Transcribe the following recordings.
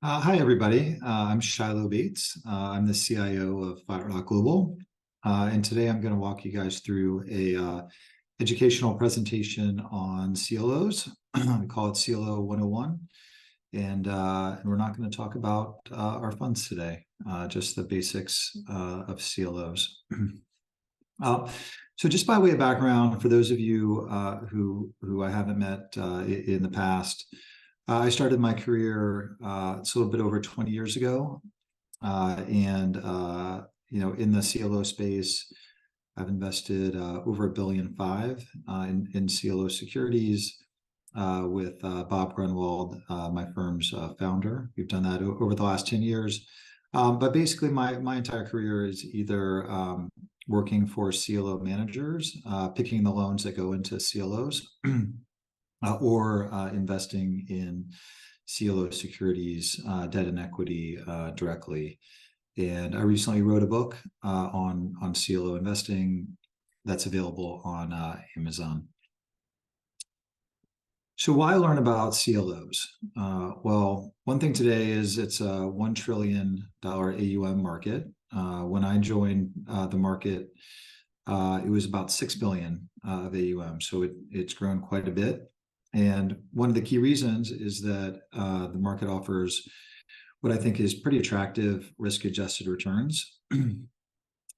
Hi, everybody. I'm Shiloh Bates. I'm the CIO of Flat Global. And today I'm going to walk you guys through a educational presentation on CLOs. We call it CLO 101. And we're not going to talk about our funds today, just the basics of CLOs. So just by way of background, for those of you who I haven't met in the past, I started my career it's a little bit over 20 years ago, and in the CLO space, I've invested over $1.5 billion in CLO securities with Bob Grunwald, my firm's founder. We've done that over the last 10 years. But basically, my entire career is either working for CLO managers, picking the loans that go into CLOs. Or investing in CLO securities, debt and equity directly. And I recently wrote a book on CLO investing that's available on Amazon. So why learn about CLOs? Well, one thing today is it's a $1 trillion AUM market. When I joined the market, it was about $6 billion of AUM. So it's grown quite a bit. And one of the key reasons is that the market offers what I think is pretty attractive risk-adjusted returns.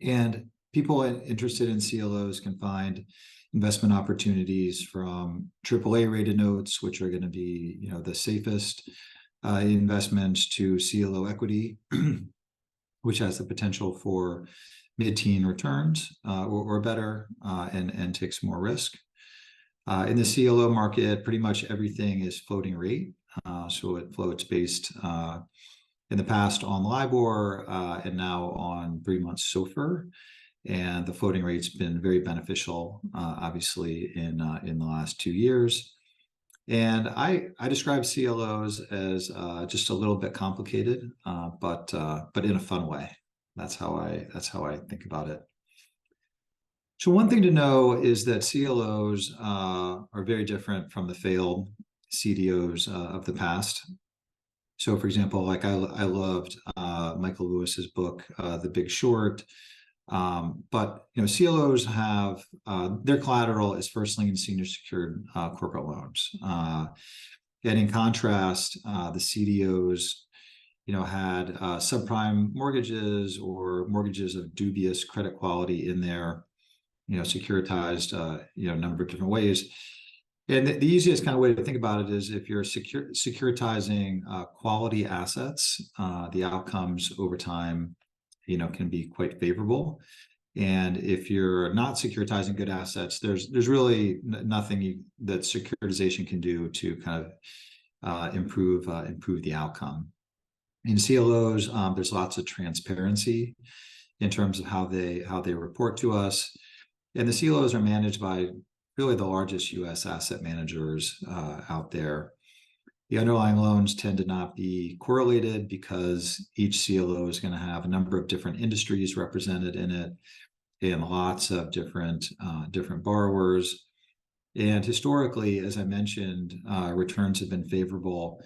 And people interested in CLOs can find investment opportunities from AAA-rated notes, which are going to be, the safest investments, to CLO equity, which has the potential for mid-teen returns or better, and takes more risk. In the CLO market, pretty much everything is floating rate. So it floats based in the past on LIBOR and now on 3-month SOFR. And the floating rate's been very beneficial, obviously, in the last 2 years. And I describe CLOs as just a little bit complicated, but in a fun way. That's how I think about it. So one thing to know is that CLOs are very different from the failed CDOs of the past. So, for example, like I loved Michael Lewis's book, The Big Short. But CLOs have their collateral is first lien senior secured corporate loans. And in contrast, the CDOs, had subprime mortgages or mortgages of dubious credit quality in there. Securitized, a number of different ways. And the easiest kind of way to think about it is if you're securitizing quality assets, the outcomes over time, can be quite favorable. And if you're not securitizing good assets, there's really nothing that securitization can do to kind of improve the outcome. In CLOs, there's lots of transparency in terms of how they report to us. And the CLOs are managed by really the largest U.S. asset managers out there. The underlying loans tend to not be correlated because each CLO is going to have a number of different industries represented in it and lots of different borrowers. And historically, as I mentioned, returns have been favorable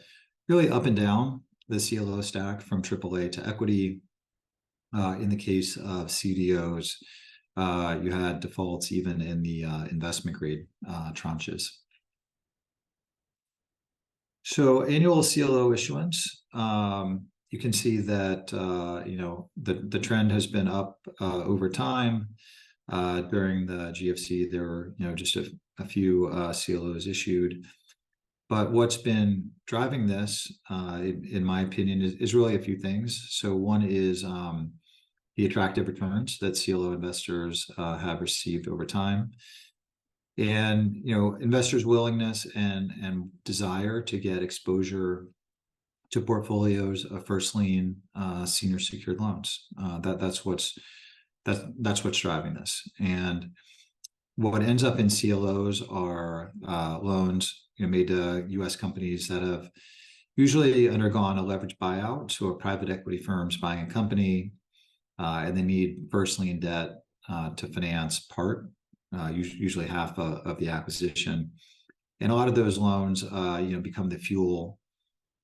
really up and down the CLO stack from AAA to equity. In the case of CDOs, you had defaults even in the investment grade tranches. So annual CLO issuance, you can see that the trend has been up over time. During the GFC, there were just a few CLOs issued. But what's been driving this, in my opinion, is really a few things. So one is the attractive returns that CLO investors have received over time, and investors' willingness and desire to get exposure to portfolios of first lien senior secured loans. That's what's driving this. And what ends up in CLOs are loans made to U.S. companies that have usually undergone a leveraged buyout. So a private equity firm's buying a company. And they need first lien debt to finance part, usually half of the acquisition. And a lot of those loans, become the fuel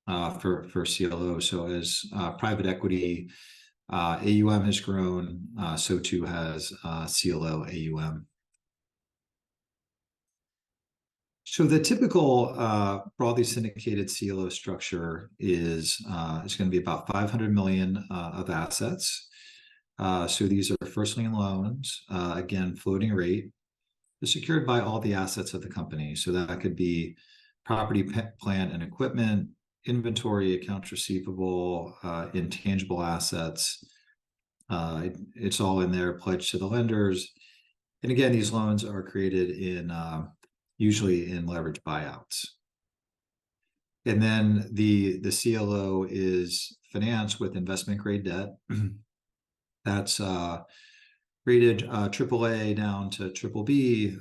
for CLO. So as private equity AUM has grown, so too has CLO AUM. So the typical broadly syndicated CLO structure is going to be about 500 million of assets. So these are first lien loans, again, floating rate. They're secured by all the assets of the company. So that could be property, plant, and equipment, inventory, accounts receivable, intangible assets. It's all in there, pledged to the lenders. And again, these loans are created in usually in leveraged buyouts. And then the CLO is financed with investment grade debt. That's rated AAA down to BBB.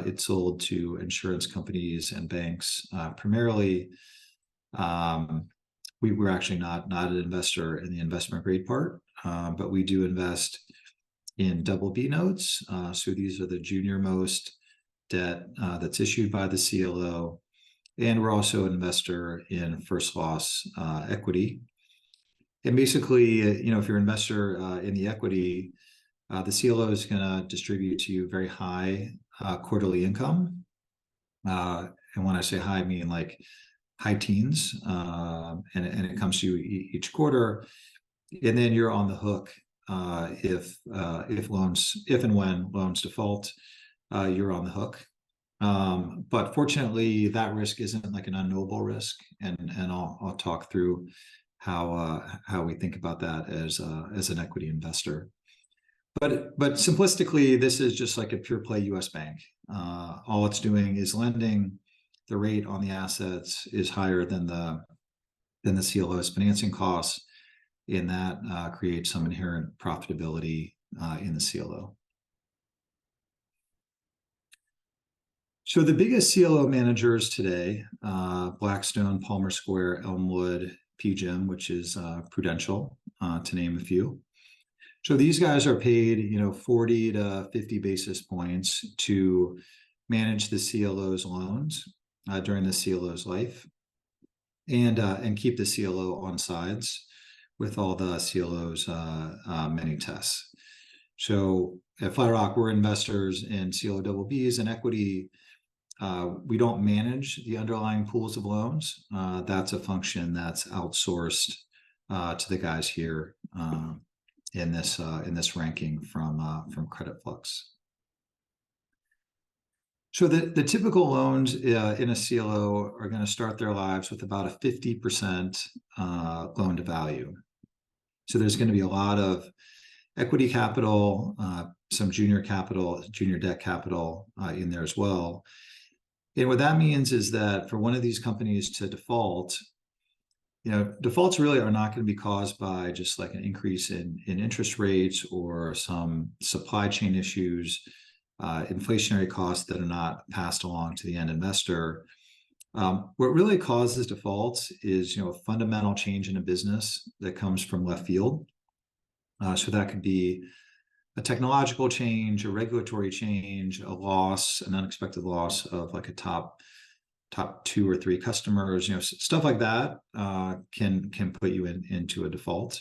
It's sold to insurance companies and banks primarily. We're actually not an investor in the investment grade part, but we do invest in BB notes. So these are the junior most debt that's issued by the CLO. And we're also an investor in first loss equity. And basically, if you're an investor in the equity, the CLO is going to distribute to you very high quarterly income. And when I say high, I mean like high teens, and it comes to you each quarter. And then you're on the hook if and when loans default, you're on the hook. But fortunately, that risk isn't like an unknowable risk, and I'll talk through how we think about that as an equity investor. But simplistically, this is just like a pure play U.S. bank. All it's doing is lending. The rate on the assets is higher than the CLO's financing costs, and that creates some inherent profitability in the CLO. So the biggest CLO managers today, Blackstone, Palmer Square, Elmwood, PGIM, which is Prudential, to name a few. So these guys are paid, 40 to 50 basis points to manage the CLO's loans during the CLO's life, and keep the CLO on sides with all the CLO's many tests. So at FlatRock, we're investors in CLO BBs and equity. We don't manage the underlying pools of loans. That's a function that's outsourced to the guys here in this ranking from Credit Flux. So the typical loans in a CLO are going to start their lives with about a 50% loan to value. So there's going to be a lot of equity capital, some junior debt capital in there as well. And what that means is that for one of these companies to default, defaults really are not going to be caused by just like an increase in interest rates or some supply chain issues, inflationary costs that are not passed along to the end investor. What really causes defaults is, a fundamental change in a business that comes from left field. So that could be a technological change, a regulatory change, a loss, an unexpected loss of like a top 2 or 3 customers, stuff like that can put you into a default.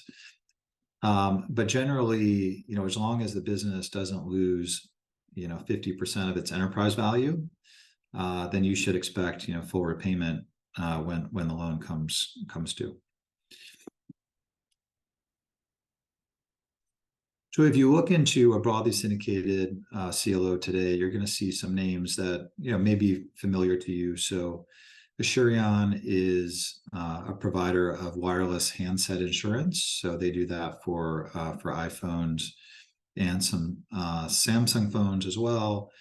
But generally, as long as the business doesn't lose, 50% of its enterprise value, then you should expect, full repayment when the loan comes due. So if you look into a broadly syndicated CLO today, you're going to see some names that may be familiar to you. So Asurion is a provider of wireless handset insurance. So they do that for iPhones and some Samsung phones as well.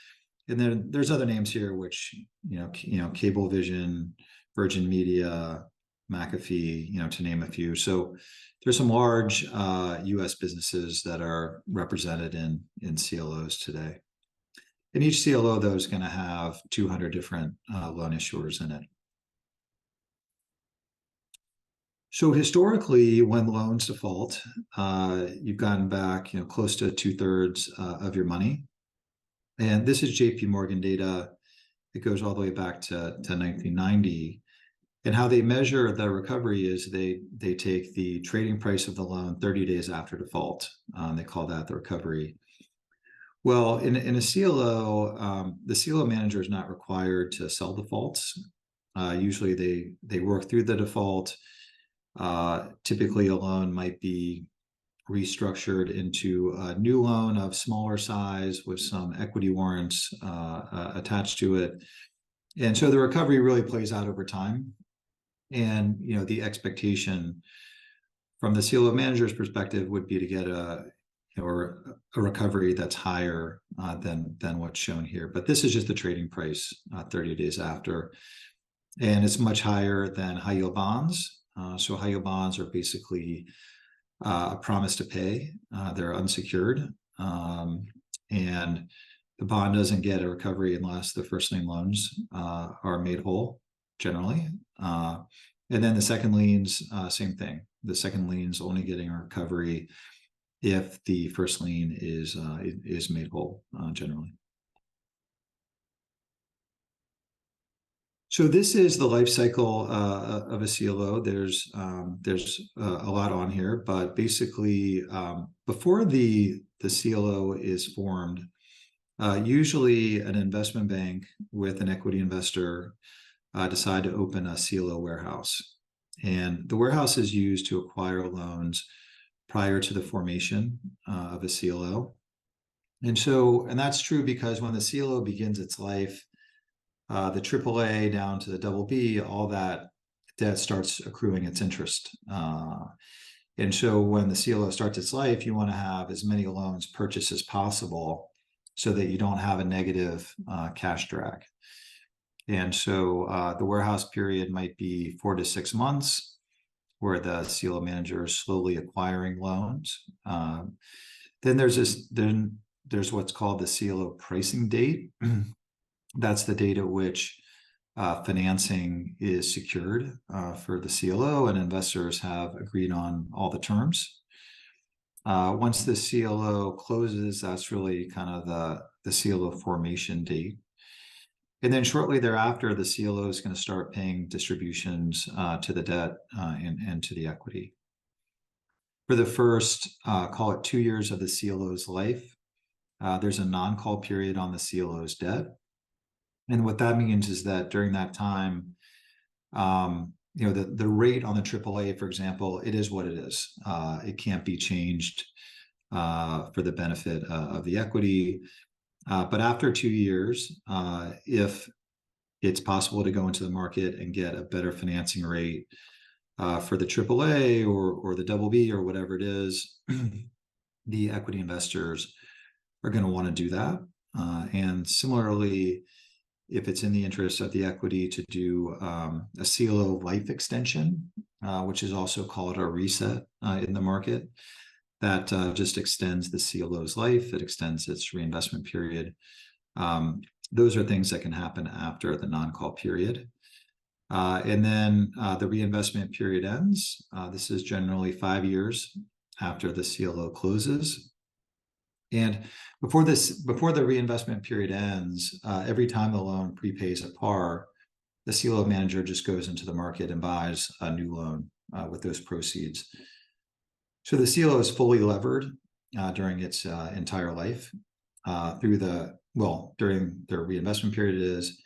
And then there's other names here, which Cablevision, Virgin Media, McAfee, to name a few. So there's some large U.S. businesses that are represented in CLOs today. And each CLO, though, is going to have 200 different loan issuers in it. So historically, when loans default, you've gotten back close to 2/3 of your money. And this is JP Morgan data. It goes all the way back to 1990. And how they measure the recovery is they take the trading price of the loan 30 days after default. They call that the recovery. Well, in a CLO, the CLO manager is not required to sell defaults. Usually they work through the default. Typically a loan might be restructured into a new loan of smaller size with some equity warrants attached to it. And so the recovery really plays out over time. And the expectation from the CLO manager's perspective would be to get a recovery that's higher than what's shown here. But this is just the trading price 30 days after. And it's much higher than high yield bonds. So high yield bonds are basically a promise to pay. They're unsecured. And the bond doesn't get a recovery unless the first lien loans are made whole, generally. And then the second liens, same thing. The second lien's only getting a recovery if the first lien is made whole, generally. So this is the life cycle of a CLO. There's a lot on here, but basically, before the CLO is formed, usually an investment bank with an equity investor decide to open a CLO warehouse. And the warehouse is used to acquire loans prior to the formation of a CLO. And that's true because when the CLO begins its life, the AAA down to the BB, all that debt starts accruing its interest. And so when the CLO starts its life, you want to have as many loans purchased as possible so that you don't have a negative cash drag. And so the warehouse period might be 4 to 6 months, where the CLO manager is slowly acquiring loans. Then there's what's called the CLO pricing date. That's the date at which financing is secured for the CLO, and investors have agreed on all the terms. Once the CLO closes, that's really kind of the CLO formation date. And then shortly thereafter, the CLO is going to start paying distributions to the debt and to the equity. For the first, call it 2 years of the CLO's life, there's a non-call period on the CLO's debt. And what that means is that during that time, the rate on the AAA, for example, it is what it is. It can't be changed for the benefit of the equity. But after 2 years, if it's possible to go into the market and get a better financing rate for the AAA or the BB or whatever it is, the equity investors are going to want to do that. And similarly, if it's in the interest of the equity to do a CLO life extension, which is also called a reset in the market, that just extends the CLO's life. It extends its reinvestment period. Those are things that can happen after the non-call period. And then the reinvestment period ends. This is generally 5 years after the CLO closes. And before the reinvestment period ends, every time the loan prepays at par, the CLO manager just goes into the market and buys a new loan with those proceeds. So the CLO is fully levered during its entire life during their reinvestment period it is.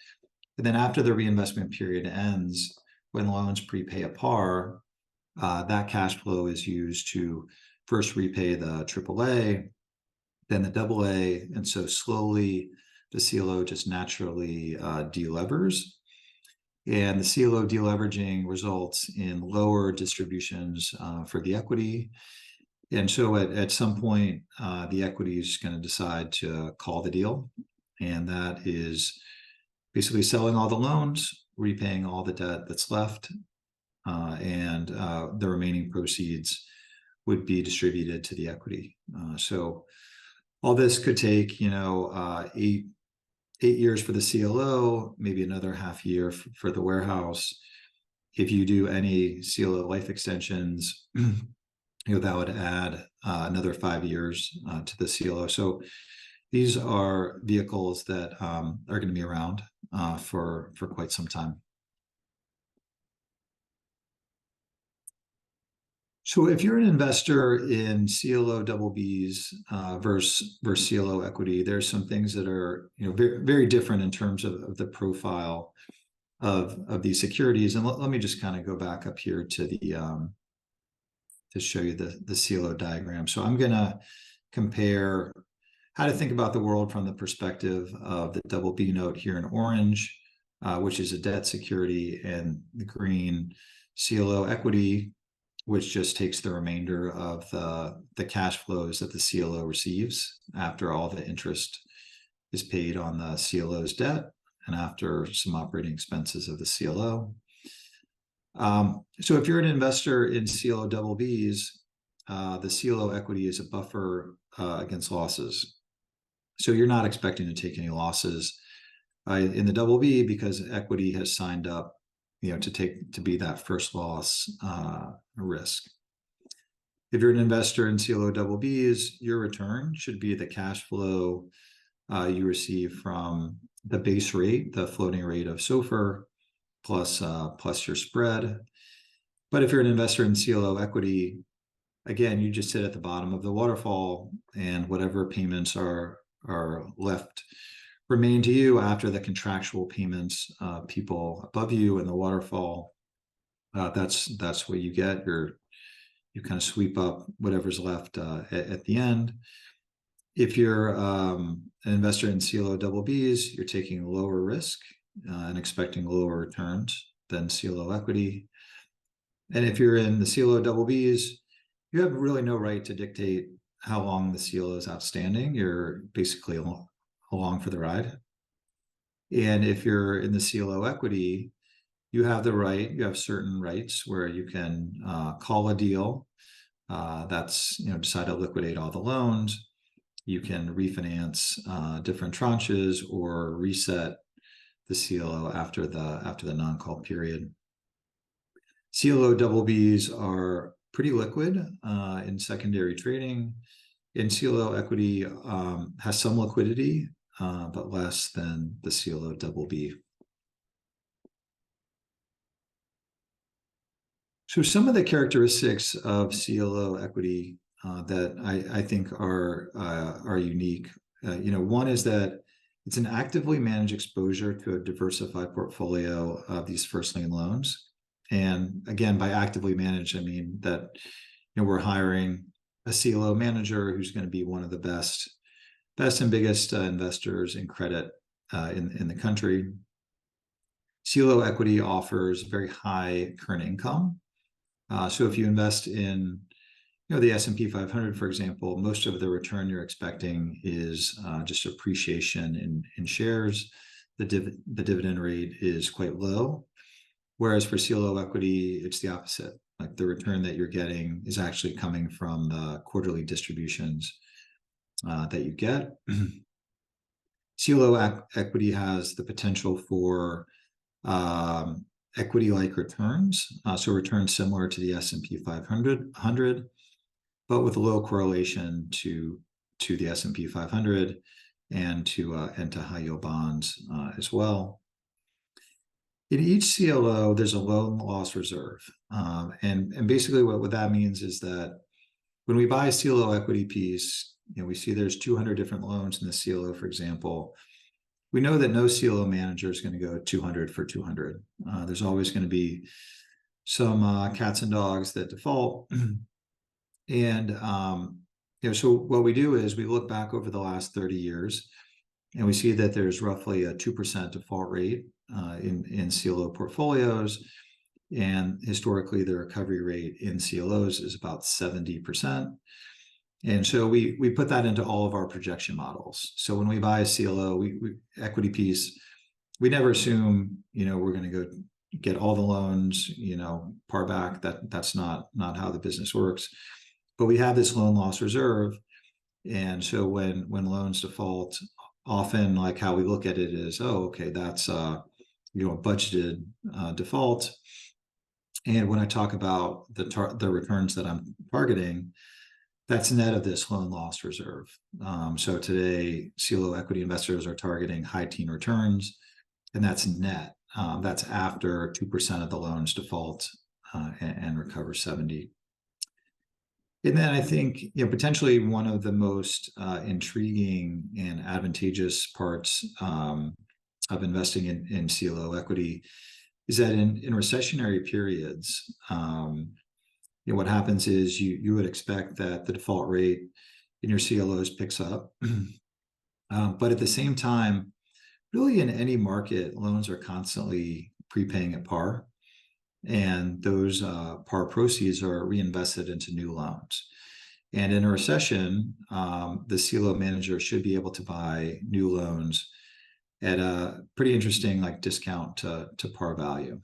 And then after the reinvestment period ends, when loans prepay at par, that cash flow is used to first repay the AAA, then the AA, and so slowly the CLO just naturally delevers. And the CLO deleveraging results in lower distributions for the equity. And so at some point, the equity is going to decide to call the deal. And that is basically selling all the loans, repaying all the debt that's left, and the remaining proceeds would be distributed to the equity. So all this could take, 8 years for the CLO, maybe another half year for the warehouse. If you do any CLO life extensions, that would add another 5 years to the CLO. So these are vehicles that are going to be around for quite some time. So if you're an investor in CLO double Bs versus CLO equity, there's some things that are very, very different in terms of the profile of these securities. And let me just kind of go back up here to the to show you the CLO diagram. So I'm going to compare how to think about the world from the perspective of the double B note here in orange, which is a debt security, and the green CLO equity, which just takes the remainder of the cash flows that the CLO receives after all the interest is paid on the CLO's debt and after some operating expenses of the CLO. So if you're an investor in CLO double Bs, the CLO equity is a buffer against losses. So you're not expecting to take any losses in the double B because equity has signed up to be that first loss risk. If you're an investor in CLO double Bs, your return should be the cash flow you receive from the base rate, the floating rate of SOFR, plus your spread. But if you're an investor in CLO equity, again, you just sit at the bottom of the waterfall, and whatever payments are left remain to you after the contractual payments people above you in the waterfall. That's what you get. You kind of sweep up whatever's left at the end. If you're an investor in CLO double Bs, you're taking lower risk and expecting lower returns than CLO equity. And if you're in the CLO double Bs, you have really no right to dictate how long the CLO is outstanding. You're basically along for the ride. And if you're in the CLO equity, you have certain rights where you can call a deal that's decide to liquidate all the loans. You can refinance different tranches or reset the CLO after the non-call period. CLO double Bs are pretty liquid in secondary trading. And CLO equity has some liquidity, but less than the CLO double B. So some of the characteristics of CLO equity that I think are unique. One is that it's an actively managed exposure to a diversified portfolio of these first lien loans. And again, by actively managed, I mean that we're hiring a CLO manager who's going to be one of the best and biggest investors in credit in the country. CLO equity offers very high current income. So if you invest in the S&P 500, for example, most of the return you're expecting is just appreciation in shares. The dividend rate is quite low. Whereas for CLO equity, it's the opposite. Like the return that you're getting is actually coming from the quarterly distributions that you get. CLO equity has the potential for equity-like returns, so returns similar to the S&P 500, but with a low correlation to the S&P 500 and to high-yield bonds as well. In each CLO, there's a loan loss reserve. And basically what that means is that when we buy a CLO equity piece, we see there's 200 different loans in the CLO, for example. We know that no CLO manager is going to go 200 for 200. There's always going to be some cats and dogs that default. And so what we do is we look back over the last 30 years, and we see that there's roughly a 2% default rate in CLO portfolios. And historically, the recovery rate in CLOs is about 70%. And so we put that into all of our projection models. So when we buy a CLO equity piece, we never assume we're going to go get all the loans par back. That's not how the business works. But we have this loan loss reserve, and so when loans default, often like how we look at it is, okay, that's a budgeted default. And when I talk about the returns that I'm targeting, that's net of this loan loss reserve. So today, CLO equity investors are targeting high teen returns, and that's net. That's after 2% of the loans default and recover 70. And then I think, potentially one of the most intriguing and advantageous parts of investing in CLO equity is that in recessionary periods, what happens is you would expect that the default rate in your CLOs picks up. But at the same time, really in any market, loans are constantly prepaying at par. And those par proceeds are reinvested into new loans. And in a recession, the CLO manager should be able to buy new loans at a pretty interesting discount to par value.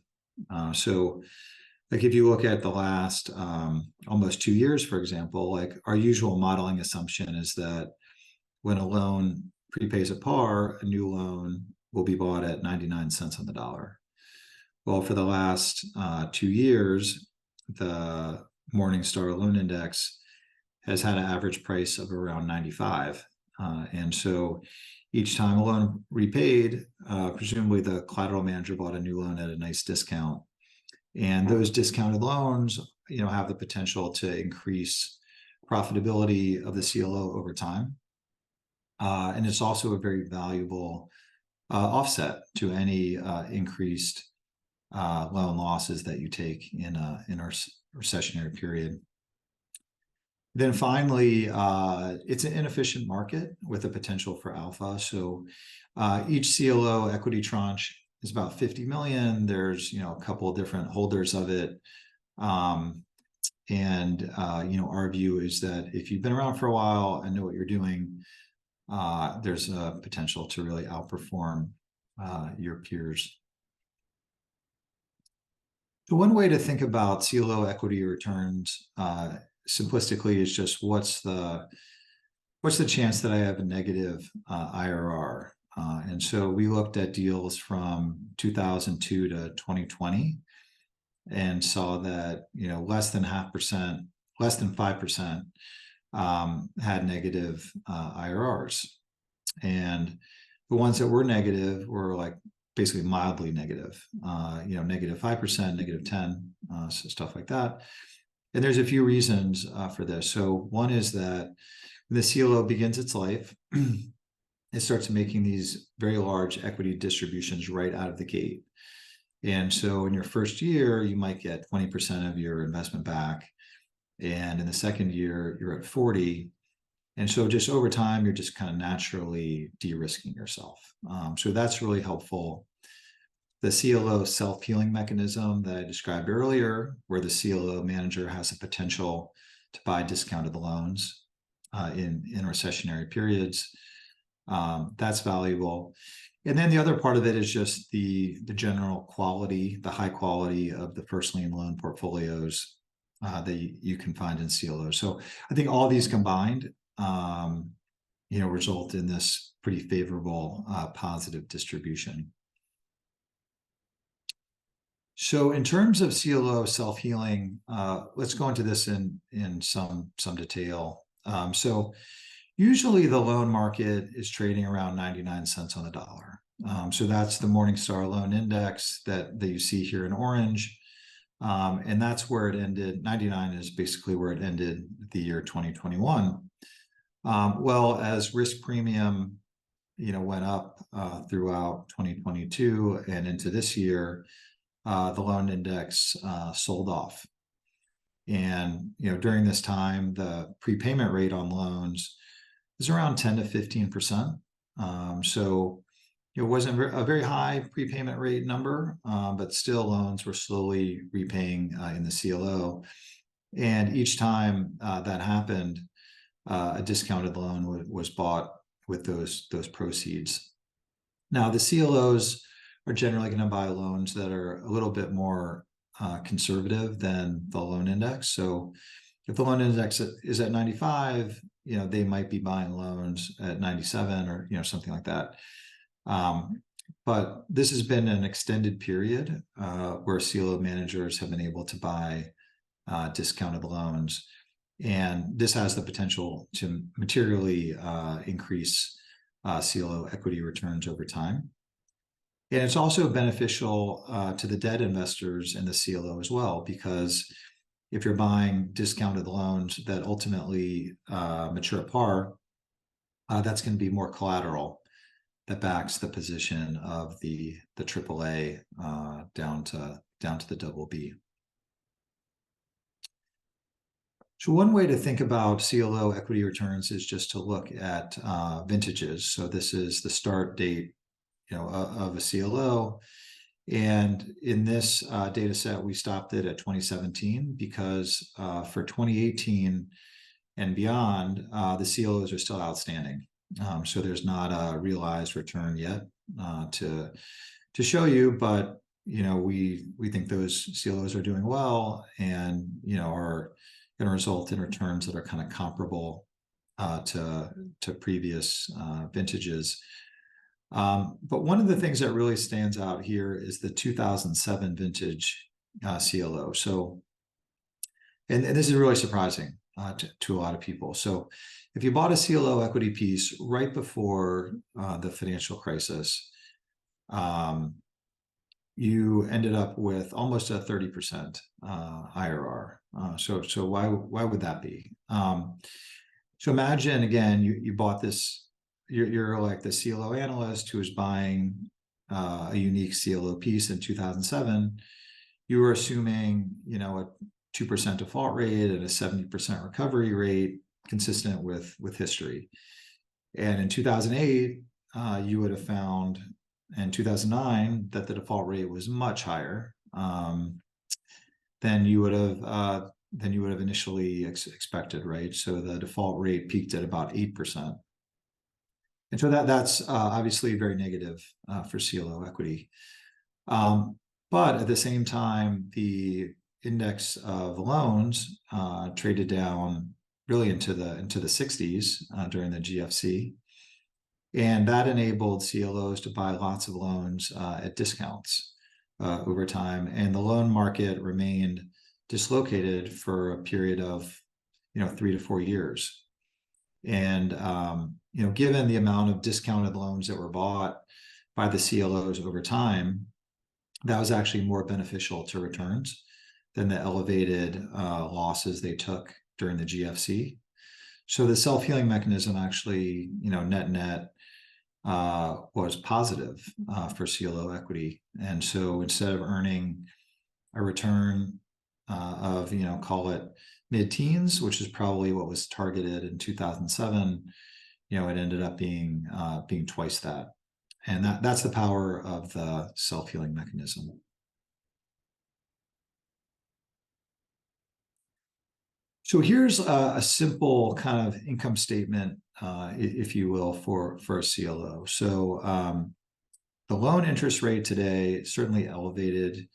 So if you look at the last almost 2 years, for example, our usual modeling assumption is that when a loan prepays at par, a new loan will be bought at 99 cents on the dollar. Well, for the last 2 years, the Morningstar Loan Index has had an average price of around 95. And so each time a loan repaid, presumably the collateral manager bought a new loan at a nice discount. And those discounted loans, have the potential to increase profitability of the CLO over time. And it's also a very valuable offset to any increased loan losses that you take in a recessionary period. Then finally, it's an inefficient market with a potential for alpha. So each CLO equity tranche is about 50 million. There's a couple of different holders of it. Our view is that if you've been around for a while and know what you're doing, there's a potential to really outperform your peers. So one way to think about CLO equity returns simplistically is just what's the chance that I have a negative IRR? And so we looked at deals from 2002 to 2020 and saw that less than 5% had negative IRRs, and the ones that were negative were basically mildly negative, negative 5%, negative 10, so stuff like that. And there's a few reasons for this. So one is that when the CLO begins its life, it starts making these very large equity distributions right out of the gate. And so in your first year, you might get 20% of your investment back. And in the second year, you're at 40. And so just over time, you're just kind of naturally de-risking yourself. So that's really helpful. The CLO self-healing mechanism that I described earlier, where the CLO manager has a potential to buy discounted loans in recessionary periods, that's valuable. And then the other part of it is just the general quality, the high quality of the first lien loan portfolios that you can find in CLOs. So I think all these combined, result in this pretty favorable positive distribution. So in terms of CLO self-healing, let's go into this in some detail. So usually the loan market is trading around 99 cents on the dollar. So that's the Morningstar Loan Index that you see here in orange. And that's where it ended. 99 is basically where it ended the year 2021. Well, as risk premium, went up throughout 2022 and into this year, the loan index sold off. And during this time, the prepayment rate on loans is around 10 to 15%. So it wasn't a very high prepayment rate number, but still loans were slowly repaying in the CLO. And each time that happened, a discounted loan was bought with those proceeds. Now, the CLOs are generally going to buy loans that are a little bit more conservative than the loan index. So if the loan index is at 95, they might be buying loans at 97 or something like that. But this has been an extended period where CLO managers have been able to buy discounted loans. And this has the potential to materially increase CLO equity returns over time. And it's also beneficial to the debt investors in the CLO as well, because if you're buying discounted loans that ultimately mature at par, that's going to be more collateral that backs the position of the AAA down to the BB. So one way to think about CLO equity returns is just to look at vintages. So this is the start date, of a CLO. And in this data set, we stopped it at 2017 because for 2018 and beyond, the CLOs are still outstanding. So there's not a realized return yet to show you, but we think those CLOs are doing well and are going to result in returns that are kind of comparable to previous vintages. But one of the things that really stands out here is the 2007 vintage CLO. So, and this is really surprising to a lot of people. So if you bought a CLO equity piece right before the financial crisis, you ended up with almost a 30% IRR. So why would that be? So imagine again, you bought this. You're like the CLO analyst who is buying a unique CLO piece in 2007. You were assuming a 2% default rate and a 70% recovery rate consistent with history. And in 2008, you would have found in 2009 that the default rate was much higher than you would have initially expected, right? So the default rate peaked at about 8%. And so that's obviously very negative for CLO equity. But at the same time, the index of loans traded down really into the 60s during the GFC. And that enabled CLOs to buy lots of loans at discounts over time. And the loan market remained dislocated for a period of 3 to 4 years. And given the amount of discounted loans that were bought by the CLOs over time, that was actually more beneficial to returns than the elevated losses they took during the GFC. So the self-healing mechanism actually, net was positive for CLO equity. And so instead of earning a return of, call it mid-teens, which is probably what was targeted in 2007, it ended up being twice that. And that's the power of the self-healing mechanism. So here's a simple kind of income statement, if you will, for a CLO. So the loan interest rate today is certainly elevated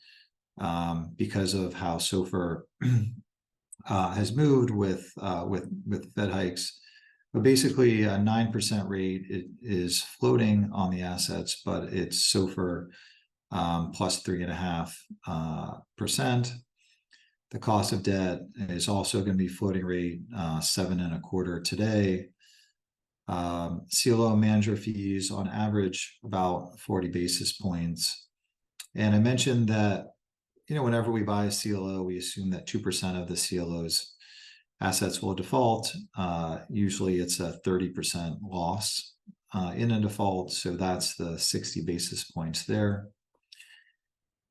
because of how SOFR has moved with Fed hikes. But basically, a 9% rate is floating on the assets, but it's SOFR plus 3.5%. The cost of debt is also going to be floating rate 7.25% today. CLO manager fees on average about 40 basis points. And I mentioned that whenever we buy a CLO, we assume that 2% of the CLO's assets will default. Usually it's a 30% loss in a default. So that's the 60 basis points there.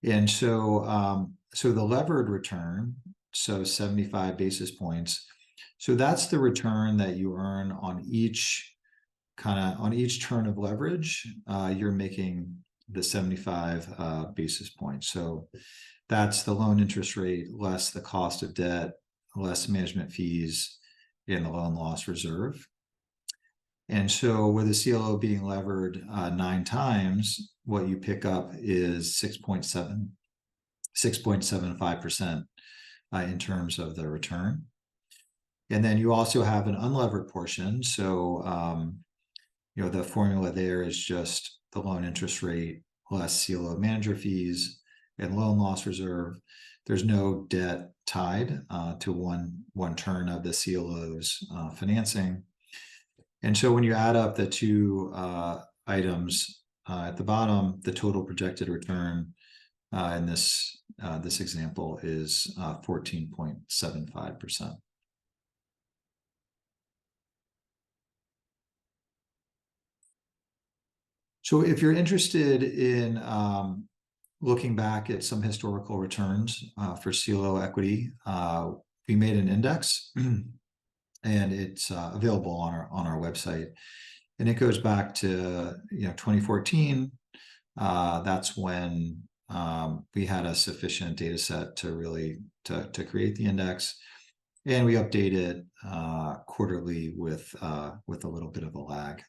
And so the levered return, so 75 basis points. So that's the return that you earn on each turn of leverage. You're making the 75 basis points. So that's the loan interest rate less the cost of debt, less management fees, and the loan loss reserve. And so with a CLO being levered 9 times, what you pick up is 6.75% in terms of the return. And then you also have an unlevered portion. So, the formula there is just the loan interest rate less CLO manager fees and loan loss reserve. There's no debt tied to one turn of the CLO's financing. And so when you add up the two items at the bottom, the total projected return in this this example is 14.75%. So if you're interested in looking back at some historical returns for CLO equity, we made an index, and it's available on our website. And it goes back to 2014. That's when we had a sufficient data set to really to create the index, and we update it quarterly with a little bit of a lag.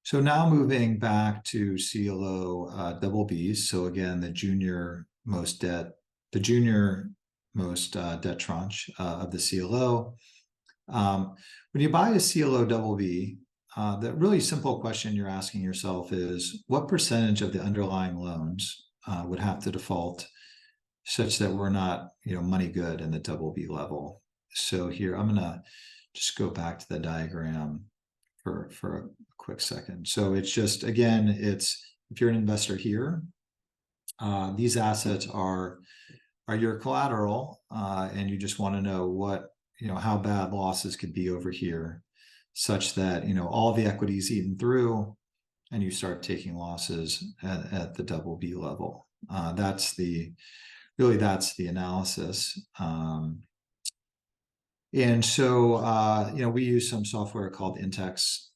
So now moving back to CLO BBs. So again, the junior most debt tranche of the CLO. When you buy a CLO BB, the really simple question you're asking yourself is, what percentage of the underlying loans would have to default such that we're not, money good in the BB level? So here, I'm gonna just go back to the diagram for a quick second. So it's just, again, if you're an investor here, these assets are your collateral, and you just want to know what, how bad losses could be over here, such that, all the equity is eaten through and you start taking losses at the BB level. That's the analysis. And so, we use some software called Intex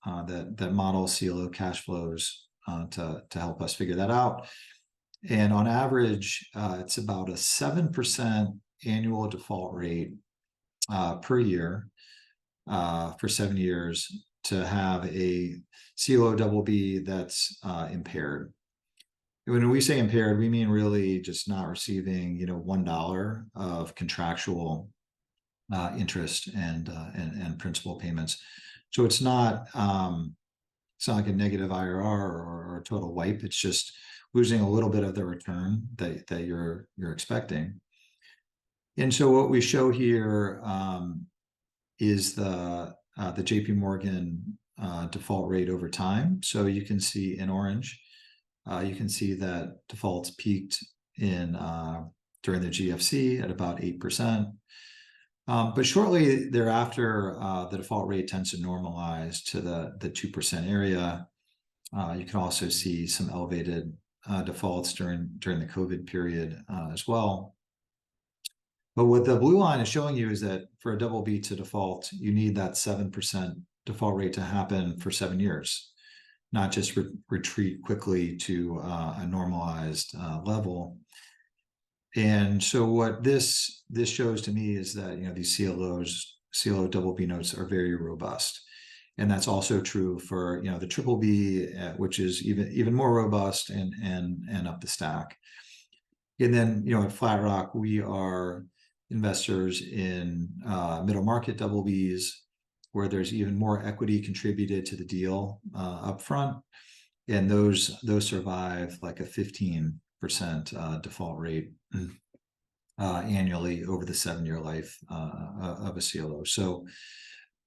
that model CLO cash flows to help us figure that out. And on average, it's about a 7% annual default rate per year for 7 years to have a CLO BB that's impaired. When we say impaired, we mean really just not receiving, $1 of contractual interest and principal payments. So it's not like a negative IRR or a total wipe. It's just losing a little bit of the return that you're expecting. And so what we show here is the JP Morgan default rate over time. So you can see in orange, you can see that defaults peaked during the GFC at about 8%. But shortly thereafter, the default rate tends to normalize to the 2% area. You can also see some elevated defaults during the COVID period as well. But what the blue line is showing you is that for a BB to default, you need that 7% default rate to happen for 7 years, not just retreat quickly to a normalized level. And so what this shows to me is that, these CLO BB notes are very robust. And that's also true for, the BBB, which is even more robust and up the stack. And then, at FlatRock, we are investors in middle market BBs, where there's even more equity contributed to the deal up front. And those survive like a 15% default rate annually over the 7-year life of a CLO. So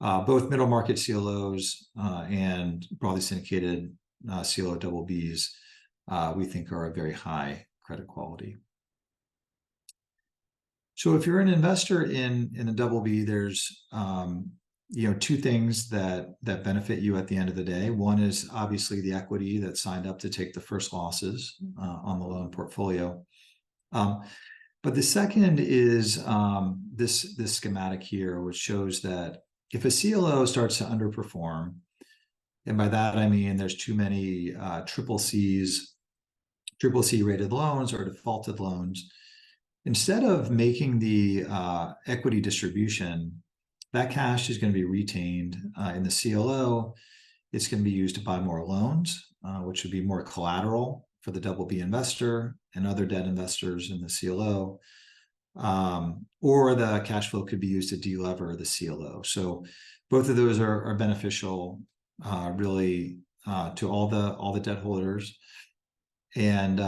both middle market CLOs and broadly syndicated CLO BBs, we think are a very high credit quality. So if you're an investor in a BB, there's two things that benefit you at the end of the day. One is obviously the equity that signed up to take the first losses on the loan portfolio. But the second is this schematic here, which shows that if a CLO starts to underperform, and by that I mean there's too many CCC rated loans or defaulted loans, instead of making the equity distribution, that cash is going to be retained in the CLO. It's going to be used to buy more loans, which would be more collateral for the BB investor and other debt investors in the CLO. Or the cash flow could be used to delever the CLO. So both of those are beneficial really to all the debt holders. And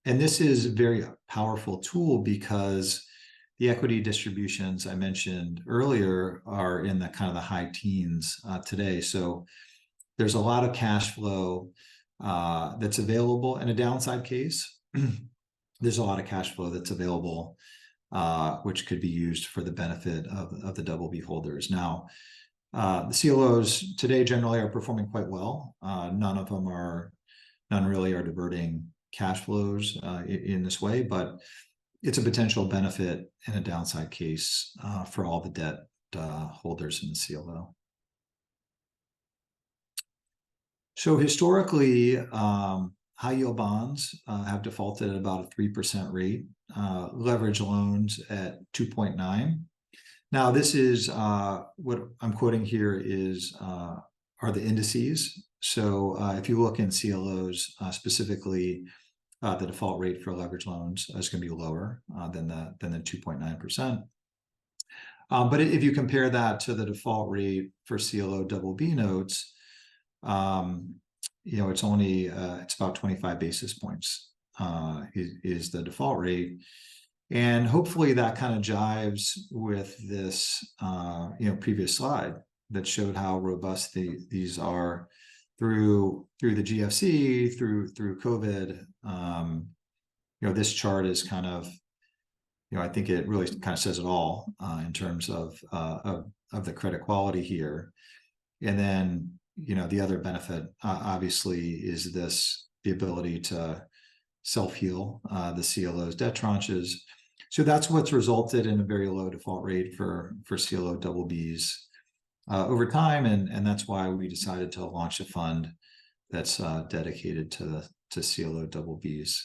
this is a very powerful tool because the equity distributions I mentioned earlier are in the kind of the high teens today. So there's a lot of cash flow that's available in a downside case. There's a lot of cash flow that's available, which could be used for the benefit of the BB holders. Now, the CLOs today generally are performing quite well. None really are diverting cash flows in this way, but it's a potential benefit in a downside case for all the debt holders in the CLO. So historically, high yield bonds have defaulted at about a 3% rate, leverage loans at 2.9. Now, this is what I'm quoting here are the indices. So if you look in CLOs specifically, the default rate for leverage loans is going to be lower than the 2.9%. But if you compare that to the default rate for CLO BB notes, it's about 25 basis points is the default rate. And hopefully that kind of jives with this previous slide that showed how robust these are through the GFC, through COVID. This chart is kind of, I think it really kind of says it all in terms of the credit quality here. And then, the other benefit obviously is the ability to self-heal the CLO's debt tranches. So that's what's resulted in a very low default rate for CLO BBs over time, and that's why we decided to launch a fund that's dedicated to CLO BBs.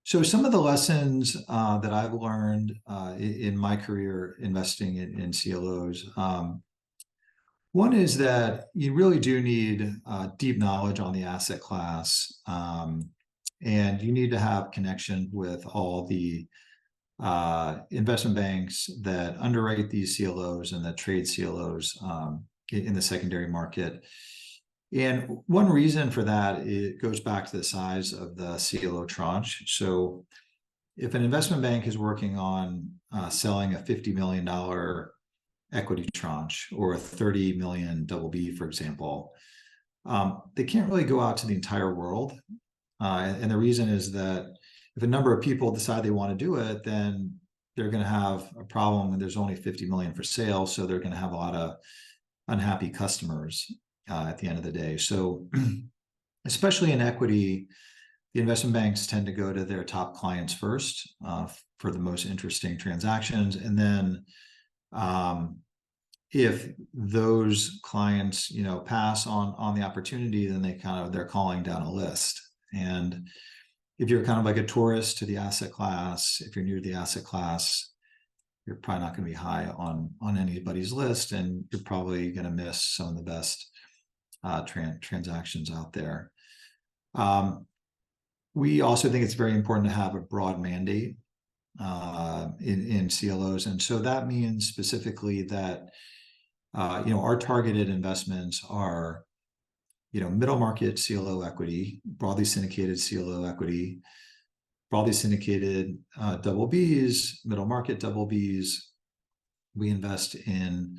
So some of the lessons that I've learned in my career investing in CLOs, one is that you really do need deep knowledge on the asset class, and you need to have connection with all the investment banks that underwrite these CLOs and that trade CLOs in the secondary market. And one reason for that, it goes back to the size of the CLO tranche. So if an investment bank is working on selling a $50 million equity tranche or a 30 million BB, for example, they can't really go out to the entire world. And the reason is that if a number of people decide they want to do it, then they're going to have a problem and there's only 50 million for sale. So they're going to have a lot of unhappy customers at the end of the day. So especially in equity, the investment banks tend to go to their top clients first for the most interesting transactions. And then if those clients, pass on the opportunity, then they're calling down a list. And if you're kind of like a tourist to the asset class, if you're new to the asset class, you're probably not going to be high on anybody's list, and you're probably going to miss some of the best transactions out there. We also think it's very important to have a broad mandate in CLOs. And so that means specifically that, our targeted investments are, middle market CLO equity, broadly syndicated CLO equity, broadly syndicated BBs, middle market BBs. We invest in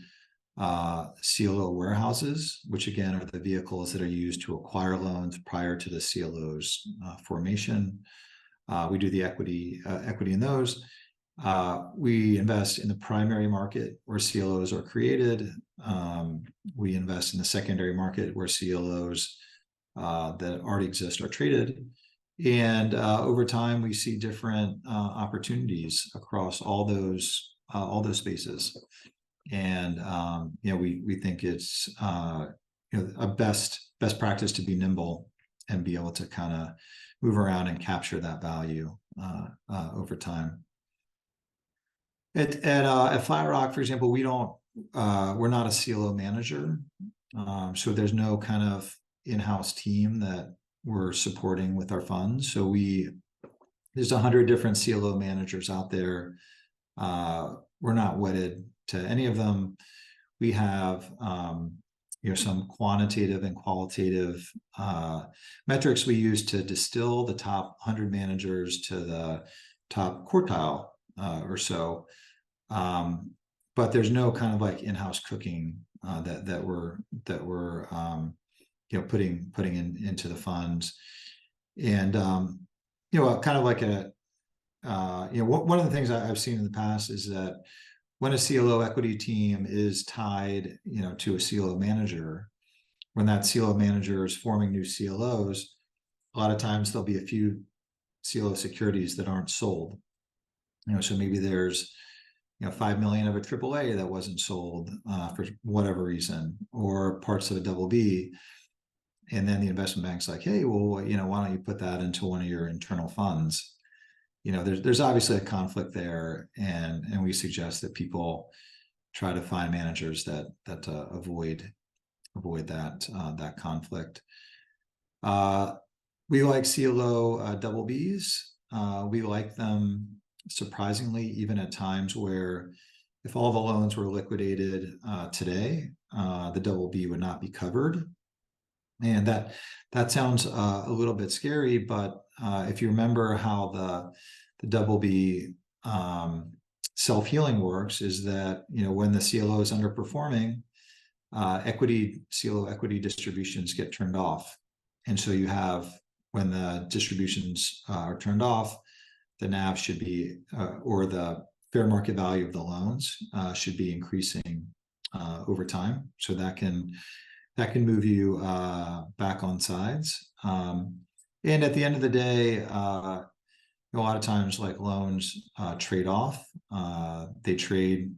CLO warehouses, which again are the vehicles that are used to acquire loans prior to the CLO's formation. We do the equity in those. We invest in the primary market where CLOs are created. We invest in the secondary market where CLOs that already exist are traded. And over time, we see different opportunities across all those spaces. And we think it's a best practice to be nimble and be able to kind of move around and capture that value over time. At Flat Rock, for example, we're not a CLO manager, so there's no kind of in-house team that we're supporting with our funds. So there's 100 different CLO managers out there. We're not wedded to any of them. We have some quantitative and qualitative metrics we use to distill the top 100 managers to the top quartile or so. But there's no kind of like in-house cooking that we're putting into the funds. And kind of like one of the things I've seen in the past is that when a CLO equity team is tied, to a CLO manager, when that CLO manager is forming new CLOs, a lot of times there'll be a few CLO securities that aren't sold. So maybe there's 5 million of a AAA that wasn't sold for whatever reason, or parts of a BB. And then the investment bank's like, hey, well, why don't you put that into one of your internal funds? There's obviously a conflict there, and we suggest that people try to find managers that avoid that conflict. We like CLO BBs. We like them surprisingly, even at times where if all the loans were liquidated today, the BB would not be covered. And that sounds a little bit scary, but if you remember how the BB self-healing works, is that when the CLO is underperforming, CLO equity distributions get turned off, and so you have, when the distributions are turned off, the NAV should be, or the fair market value of the loans should be increasing over time. So that can move you back on sides. And at the end of the day, a lot of times, like, loans trade off. The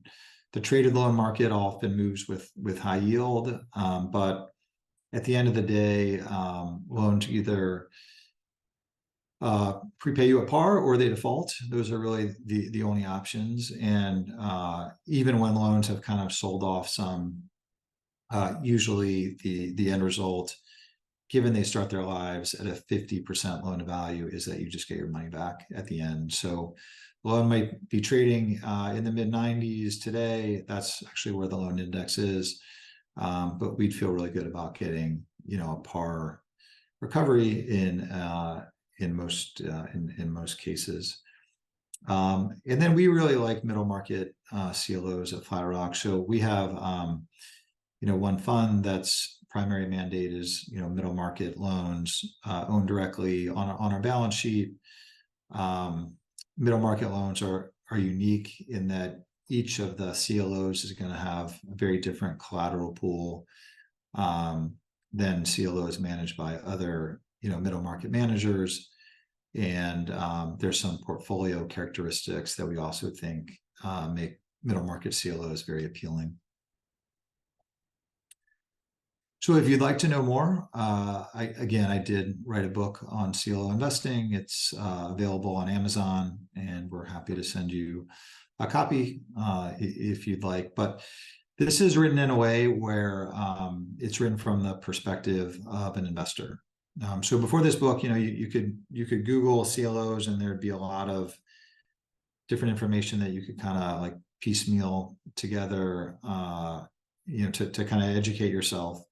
traded loan market often moves with high yield, but at the end of the day, loans either prepay you at par or they default. Those are really the only options. And even when loans have kind of sold off some, usually the end result, given they start their lives at a 50% loan to value, is that you just get your money back at the end. So the loan might be trading in the mid 90s today. That's actually where the loan index is. But we'd feel really good about getting, a par recovery in most cases. And then we really like middle market CLOs at Flat Rock. So we have one fund that's primary mandate is middle market loans owned directly on our balance sheet. Middle market loans are unique in that each of the CLOs is going to have a very different collateral pool than CLOs managed by other middle market managers. And there's some portfolio characteristics that we also think make middle market CLOs very appealing. So if you'd like to know more, I did write a book on CLO investing. It's available on Amazon, and we're happy to send you a copy if you'd like. But this is written in a way where it's written from the perspective of an investor. So before this book, you could Google CLOs, and there'd be a lot of different information that you could kind of like piecemeal together, to kind of educate yourself.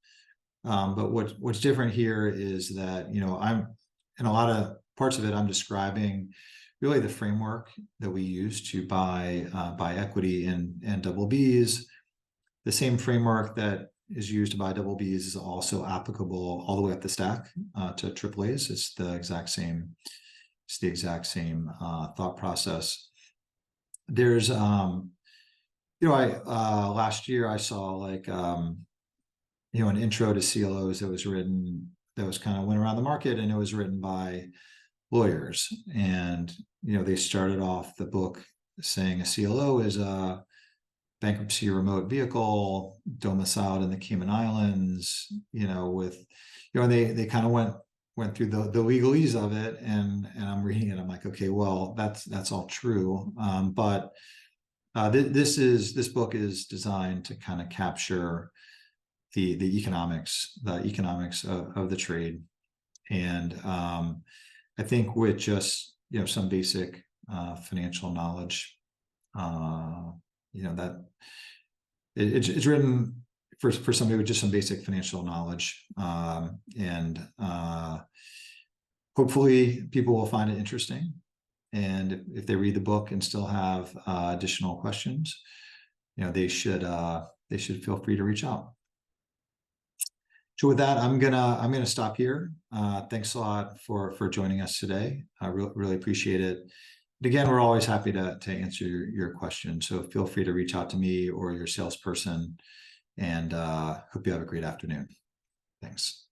But what's different here is that, I'm, in a lot of parts of it, I'm describing really the framework that we use to buy equity and BBs. The same framework that is used to buy BBs is also applicable all the way up the stack to AAAs. It's the exact same thought process. There's last year I saw like an intro to CLOs that was written, that was kind of went around the market, and it was written by lawyers. And they started off the book saying a CLO is a bankruptcy remote vehicle domiciled in the Cayman Islands, with they kind of went through the legalese of it, and I'm reading it, I'm like, okay, well, that's all true, but this book is designed to kind of capture the economics of the trade. And I think with just some basic financial knowledge, that it's written for somebody with just some basic financial knowledge, and hopefully people will find it interesting. And if they read the book and still have additional questions, they should feel free to reach out. So with that, I'm gonna stop here. Thanks a lot for joining us today. I really appreciate it. And again, we're always happy to answer your questions. So feel free to reach out to me or your salesperson. And hope you have a great afternoon. Thanks.